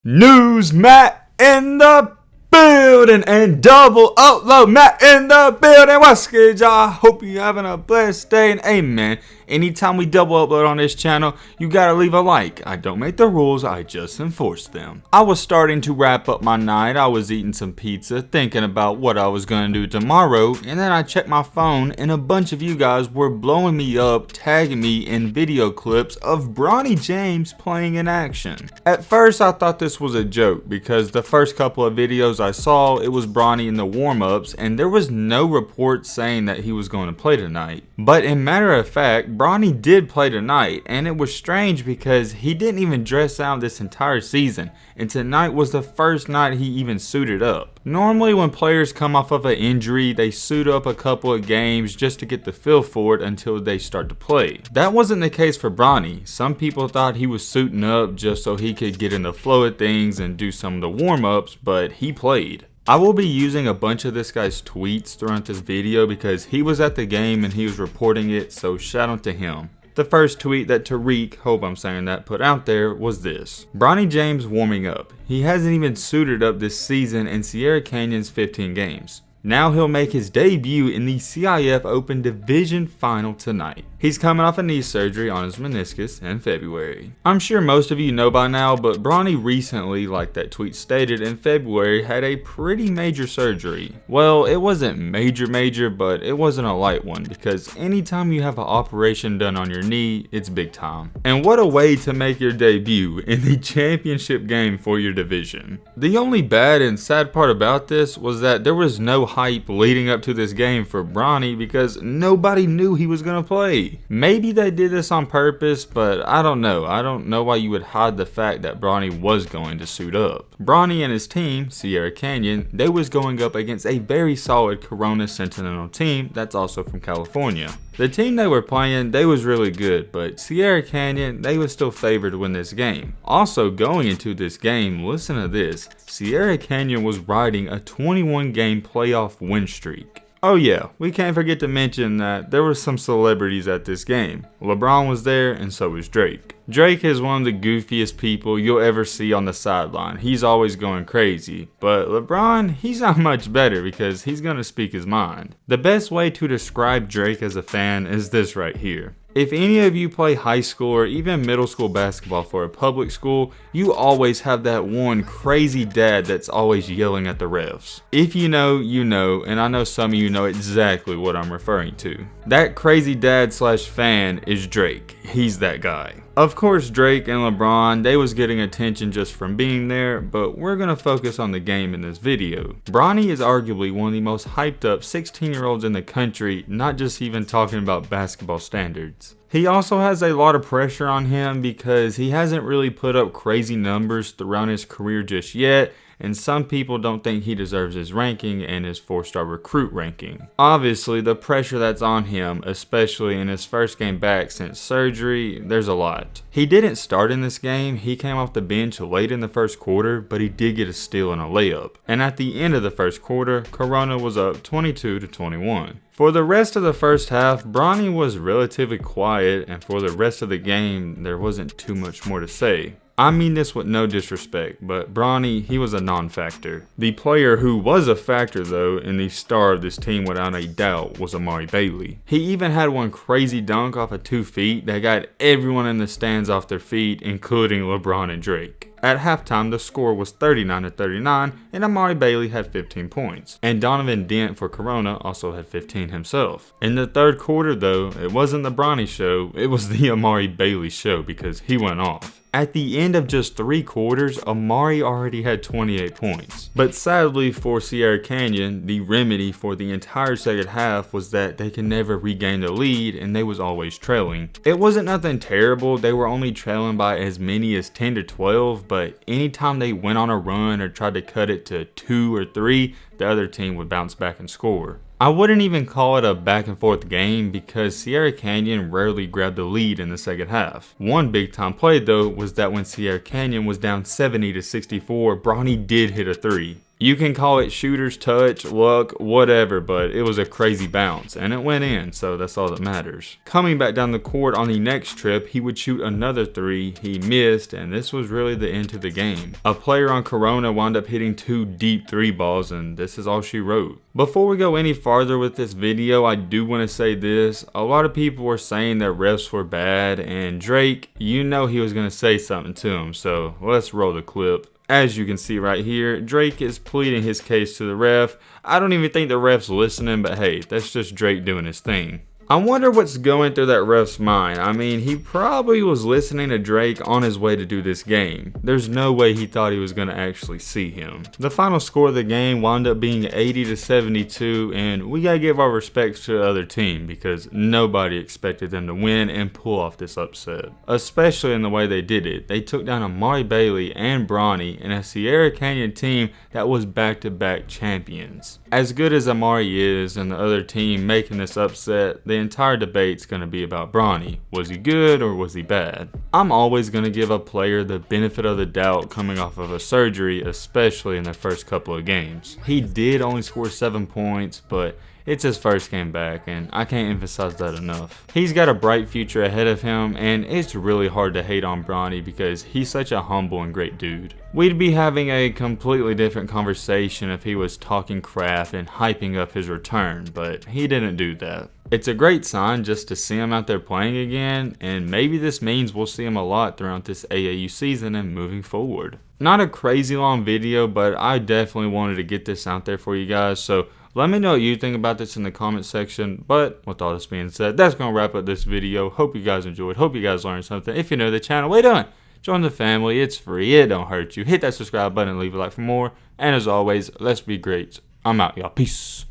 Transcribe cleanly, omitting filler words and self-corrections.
News Matt in the building and double upload Matt in the building. What's good, y'all? Hope you having a blessed day. And amen. Anytime we double upload on this channel, you gotta leave a like. I don't make the rules, I just enforce them. I was starting to wrap up my night. I was eating some pizza, thinking about what I was gonna do tomorrow, and then I checked my phone and a bunch of you guys were blowing me up, tagging me in video clips of Bronny James playing in action. At first I thought this was a joke because the first couple of videos I saw, it was Bronny in the warm-ups and there was no report saying that he was going to play tonight. But in matter of fact, Bronny did play tonight, and it was strange because he didn't even dress out this entire season, and tonight was the first night he even suited up. Normally when players come off of an injury, they suit up a couple of games just to get the feel for it until they start to play. That wasn't the case for Bronny. Some people thought he was suiting up just so he could get in the flow of things and do some of the warm-ups, but he played. I will be using a bunch of this guy's tweets throughout this video because he was at the game and he was reporting it, so shout out to him. The first tweet that Tariq, hope I'm saying that, put out there was this. Bronny James warming up. He hasn't even suited up this season in Sierra Canyon's 15 games. Now he'll make his debut in the CIF Open Division Final tonight. He's coming off a knee surgery on his meniscus in February. I'm sure most of you know by now, but Bronny recently, like that tweet stated, in February had a pretty major surgery. Well, it wasn't major, but it wasn't a light one because anytime you have an operation done on your knee, it's big time. And what a way to make your debut in the championship game for your division. The only bad and sad part about this was that there was no hype leading up to this game for Bronny because nobody knew he was gonna play. Maybe they did this on purpose, but I don't know. I don't know why you would hide the fact that Bronny was going to suit up. Bronny and his team, Sierra Canyon, they was going up against a very solid Corona Sentinel team that's also from California. The team they were playing, they was really good, but Sierra Canyon, they was still favored to win this game. Also going into this game, listen to this, Sierra Canyon was riding a 21 game playoff win streak. Oh yeah, we can't forget to mention that there were some celebrities at this game. LeBron was there and so was Drake. Drake is one of the goofiest people you'll ever see on the sideline. He's always going crazy. But LeBron, he's not much better because he's gonna speak his mind. The best way to describe Drake as a fan is this right here. If any of you play high school or even middle school basketball for a public school, you always have that one crazy dad that's always yelling at the refs. If you know, you know, and I know some of you know exactly what I'm referring to. That crazy dad slash fan is Drake. He's that guy. Of course, Drake and LeBron, they was getting attention just from being there, but we're gonna focus on the game in this video. Bronny is arguably one of the most hyped up 16-year-olds in the country, not just even talking about basketball standards. He also has a lot of pressure on him because he hasn't really put up crazy numbers throughout his career just yet, and some people don't think he deserves his ranking and his 4-star recruit ranking. Obviously, the pressure that's on him, especially in his first game back since surgery, there's a lot. He didn't start in this game, he came off the bench late in the first quarter, but he did get a steal and a layup. And at the end of the first quarter, Corona was up 22-21. For the rest of the first half, Bronny was relatively quiet, and for the rest of the game, there wasn't too much more to say. I mean this with no disrespect, but Bronny, he was a non-factor. The player who was a factor though, and the star of this team without a doubt, was Amari Bailey. He even had one crazy dunk off of 2 feet that got everyone in the stands off their feet, including LeBron and Drake. At halftime, the score was 39-39, and Amari Bailey had 15 points. And Donovan Dent for Corona also had 15 himself. In the third quarter though, it wasn't the Bronny show, it was the Amari Bailey show because he went off. At the end of just 3 quarters, Amari already had 28 points. But sadly for Sierra Canyon, the remedy for the entire second half was that they could never regain the lead and they was always trailing. It wasn't nothing terrible, they were only trailing by as many as 10 to 12, but anytime they went on a run or tried to cut it to 2 or 3, the other team would bounce back and score. I wouldn't even call it a back and forth game because Sierra Canyon rarely grabbed the lead in the second half. One big time play though was that when Sierra Canyon was down 70-64, Bronny did hit a 3. You can call it shooter's touch, luck, whatever, but it was a crazy bounce, and it went in, so that's all that matters. Coming back down the court on the next trip, he would shoot another three, he missed, and this was really the end to the game. A player on Corona wound up hitting 2 deep 3 balls, and this is all she wrote. Before we go any farther with this video, I do want to say this. A lot of people were saying that refs were bad, and Drake, you know he was going to say something to him, so let's roll the clip. As you can see right here, Drake is pleading his case to the ref. I don't even think the ref's listening, but hey, that's just Drake doing his thing. I wonder what's going through that ref's mind. I mean, he probably was listening to Drake on his way to do this game. There's no way he thought he was going to actually see him. The final score of the game wound up being 80-72, and we got to give our respects to the other team because nobody expected them to win and pull off this upset. Especially in the way they did it. They took down Amari Bailey and Bronny in a Sierra Canyon team that was back-to-back champions. As good as Amari is and the other team making this upset, the entire debate's going to be about Bronny. Was he good or was he bad? I'm always going to give a player the benefit of the doubt coming off of a surgery, especially in their first couple of games. He did only score 7 points, but it's his first game back, and I can't emphasize that enough. He's got a bright future ahead of him, and it's really hard to hate on Bronny because he's such a humble and great dude. We'd be having a completely different conversation if he was talking crap and hyping up his return, but he didn't do that. It's a great sign just to see him out there playing again, and maybe this means we'll see him a lot throughout this AAU season and moving forward. Not a crazy long video, but I definitely wanted to get this out there for you guys, so let me know what you think about this in the comment section. But with all this being said, that's going to wrap up this video. Hope you guys enjoyed. Hope you guys learned something. If you're new to the channel, what are you doing? Join the family. It's free. It don't hurt you. Hit that subscribe button and leave a like for more. And as always, let's be great. I'm out, y'all. Peace.